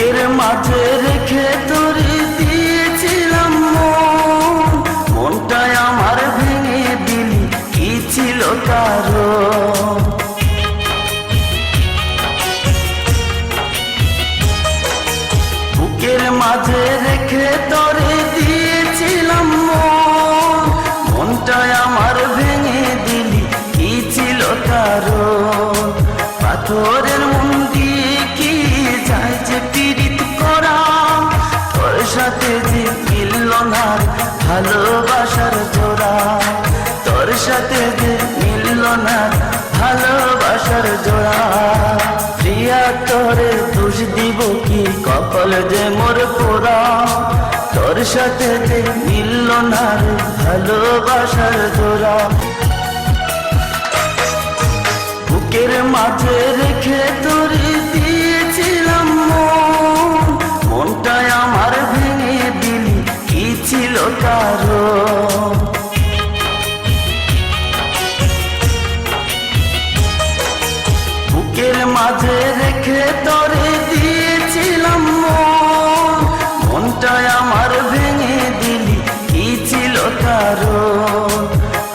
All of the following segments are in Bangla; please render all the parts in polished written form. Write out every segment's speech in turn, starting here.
বুকের মাঝে রেখে তোরে দিয়েছিলাম মন, মনটাই আমার ভেঙে দিলি, কি ছিল কারণ? বুকের মাঝে রেখে তোরে দিয়েছিলাম মন, মনটাই আমার ভেঙে দিলি, কি ছিল কারণ? পাথরের মন দিয়ে কি যায় যে পীড়িত করা, তোর সাথে যে মিলল না ভালোবাসার জোড়া, তোর সাথে যে মিলল না ভালোবাসার জোড়া। প্রিয়া তোরে দোষ দিব কি, কপাল যে মোর পোড়া, তোর সাথে যে মিলল না ভালোবাসার জোড়া। বুকের মাঝে রেখে তোরে দিয়েছিলাম মন, মনটাই আমার ভেঙে দিলি, কি ছিল কারণ? বুকের মাঝে রেখে তোরে দিয়েছিলাম মন, মনটাই আমার ভেঙে দিলি, কি ছিল কারণ?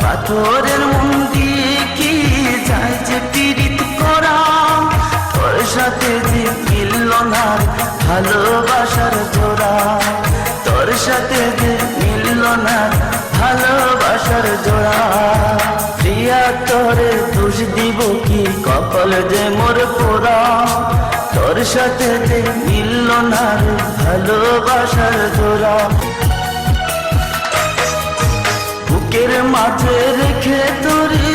পাথরের মন দিয়ে কি যায় যে পীড়িত করা, তোর সাথে যে মিলল না ভালোবাসার জোড়া, তোর সাথে যে মিলল না ভালোবাসার জোড়া। প্রিয়া তোরে দোষ দিব কি, কপাল যে মোর পোড়া, তোর সাথে যে মিলল না ভালোবাসার জোড়া। বুকের মাঝে রেখে তোরে